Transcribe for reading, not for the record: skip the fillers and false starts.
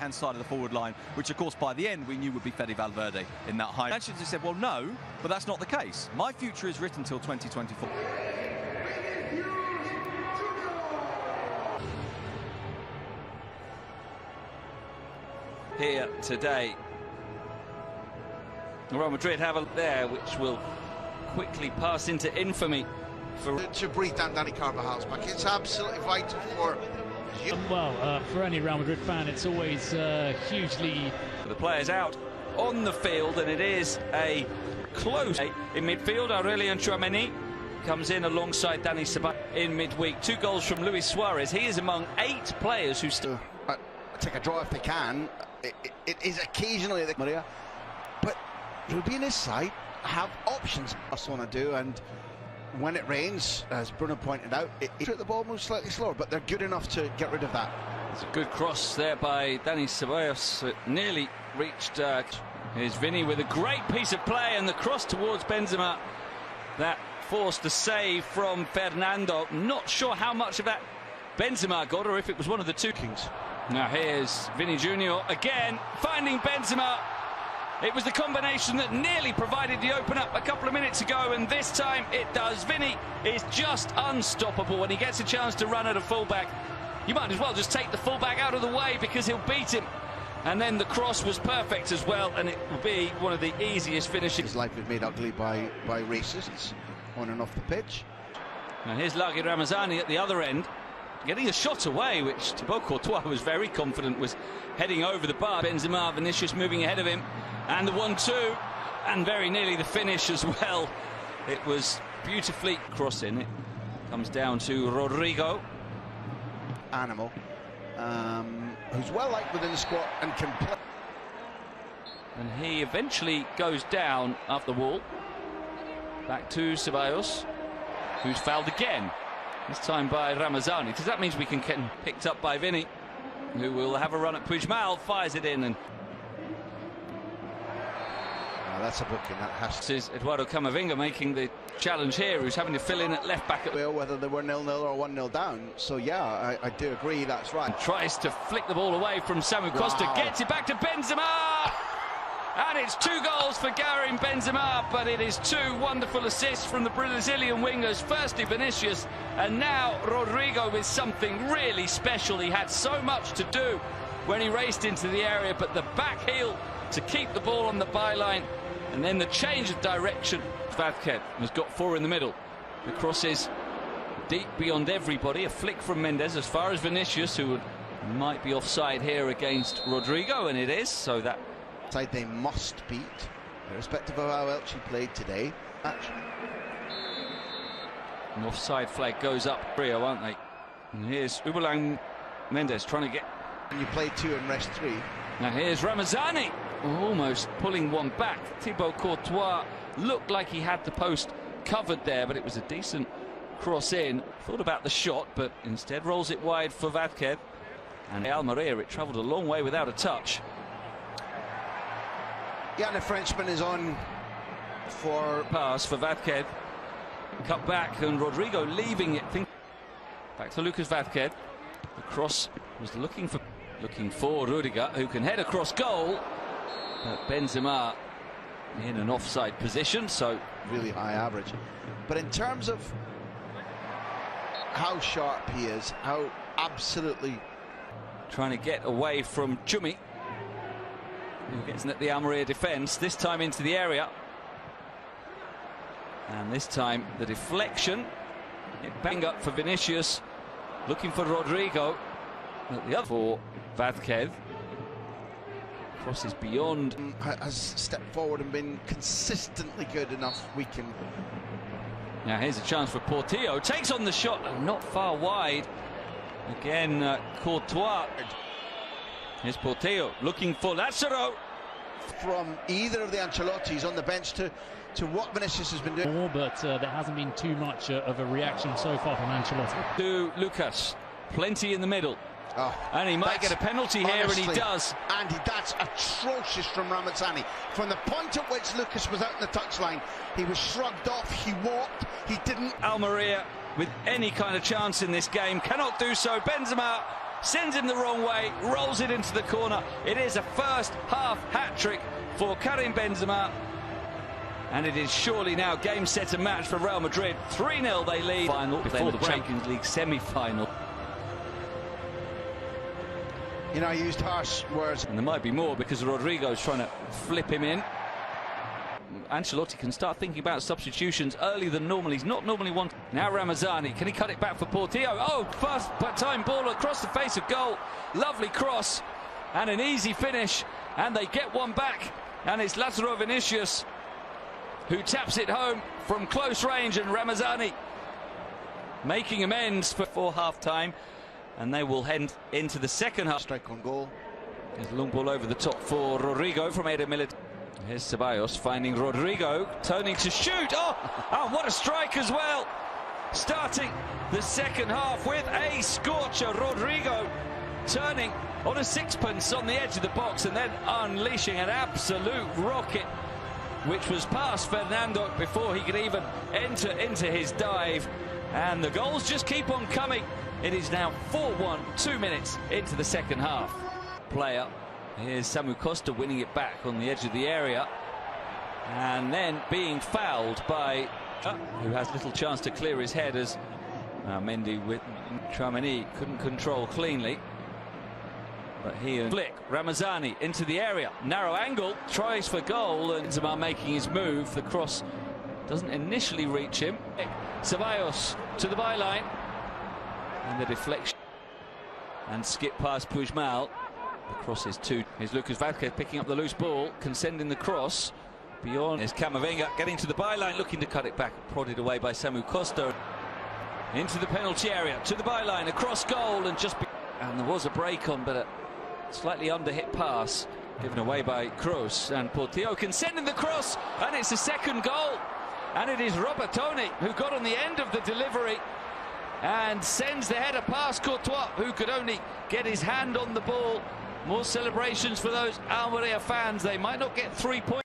hand side of the forward line, which of course by the end we knew would be Fede Valverde in that high. Sanchez said, well, no, but that's not the case. My future is written till 2024. Here today, Real Madrid have a there, which will quickly pass into infamy for to breathe down Dani Carvajal's back. It's absolutely vital for you. Well, for any Real Madrid fan, it's always hugely. The players out on the field, and it is a close in midfield. Aurelien Tchouameni comes in alongside Dani Ceballos in midweek. 2 goals from Luis Suarez. He is among 8 players who still take a draw if they can. It is occasionally the Almeria, but Ruby and his side have options. That's what I want to do, and when it rains, as Bruno pointed out, the ball moves slightly slower, but they're good enough to get rid of that. It's a good cross there by Dani Ceballos. It nearly reached. Here's Vini with a great piece of play, and the cross towards Benzema. That forced a save from Fernando. Not sure how much of that Benzema got, or if it was one of the two kings. Now here's Vini Jr. again, finding Benzema. It was the combination that nearly provided the open up a couple of minutes ago, and this time it does. Vini is just unstoppable when he gets a chance to run at a fullback. You might as well just take the fullback out of the way because he'll beat him. And then the cross was perfect as well, and it will be one of the easiest finishes. His life is made ugly by racists on and off the pitch. Now here's Ramazani at the other end, getting a shot away, which Thibaut Courtois was very confident was heading over the bar. Benzema, Vinicius moving ahead of him, and the 1-2, and very nearly the finish as well. It was beautifully crossing. It comes down to Rodrygo. Animal, who's well liked within the squad and can play. And he eventually goes down off the wall. Back to Ceballos, who's fouled again. This time by Ramazani, because that means we can get picked up by Vini, who will have a run at Puigmal, fires it in, and that's a booking. That has to. This is Eduardo Camavinga making the challenge here, who's having to fill in at left back. Whether they were 0-0 or 1-0 down. So yeah, I do agree. That's right. Tries to flick the ball away from Samu Costa, gets it back to Benzema, and it's 2 goals for Karim Benzema. But it is 2 wonderful assists from the Brazilian wingers. Firstly Vinicius, and now Rodrygo with something really special. He had so much to do when he raced into the area, but the back heel to keep the ball on the byline, and then the change of direction. Vázquez has got 4 in the middle. The cross is deep beyond everybody. A flick from Mendes as far as Vinicius, who might be offside here against Rodrygo, and it is. So that side they must beat, irrespective of how else you played today. An offside flag goes up, Rio, aren't they? And here's Houboulang, Mendes trying to get. And you play 2 and rest 3. Now here's Ramazani, almost pulling one back. Thibaut Courtois looked like he had the post covered there, but it was a decent cross in. Thought about the shot, but instead rolls it wide for Vázquez. And Almeria, it travelled a long way without a touch. Yeah, and the Frenchman is on for pass for Vázquez. Cut back, and Rodrygo leaving it. Back to Lucas Vázquez. The cross was looking for Rudiger, who can head across goal. But Benzema in an offside position, so really high average. But in terms of how sharp he is, how absolutely trying to get away from Chumi, who gets at the Almeria defence, this time into the area. And this time the deflection, it bang up for Vinicius, looking for Rodrygo. At the other for Vázquez. Crosses beyond. Has stepped forward and been consistently good enough. We can. Now here's a chance for Portillo. Takes on the shot, not far wide. Again, Courtois. Here's Portillo looking for Lázaro. From either of the Ancelottis on the bench to what Vinicius has been doing. But there hasn't been too much of a reaction so far from Ancelotti. To Lucas, plenty in the middle. Oh, and he might get a penalty here, and he does. And that's atrocious from Ramazani. From the point at which Lucas was out in the touchline, he was shrugged off, he walked, he didn't. Almeria with any kind of chance in this game cannot do so. Benzema sends him the wrong way, rolls it into the corner. It is a first half hat-trick for Karim Benzema. And it is surely now game, set and match for Real Madrid. 3-0 they lead. Final before the Champions League semi-final. You know, I used harsh words. And there might be more because Rodrygo is trying to flip him in. Ancelotti can start thinking about substitutions earlier than normal. He's not normally one. Now Ramazani, can he cut it back for Portillo? Oh, first time ball across the face of goal. Lovely cross and an easy finish. And they get one back. And it's Lázaro Vinicius who taps it home from close range, and Ramazani making amends for half-time, and they will head into the second half. Strike on goal. There's a long ball over the top for Rodrygo from Eder Millet. Here's Ceballos finding Rodrygo, turning to shoot. Oh, what a strike as well. Starting the second half with a scorcher. Rodrygo turning on a sixpence on the edge of the box and then unleashing an absolute rocket, which was past Fernando before he could even enter into his dive. And the goals just keep on coming. It is now 4-1, 2 minutes into the second half. Player, here's Samu Costa winning it back on the edge of the area. And then being fouled by, who has little chance to clear his head as Mendy with Ramazani couldn't control cleanly. But here, flick, Ramazani into the area, narrow angle, tries for goal, and Benzema making his move. The cross doesn't initially reach him. Ceballos to the byline, and the deflection, and skip past Puigmal. The cross is to, here's Lucas Vázquez picking up the loose ball, can send in the cross. Beyond is Camavinga getting to the byline, looking to cut it back, prodded away by Samu Costa. Into the penalty area, to the byline, across goal, and and there was a break on, but a slightly under-hit pass given away by Kroos, and Portillo can send in the cross, and it's a second goal, and it is Robertone who got on the end of the delivery and sends the header past Courtois, who could only get his hand on the ball. More celebrations for those Almeria fans. They might not get 3 points.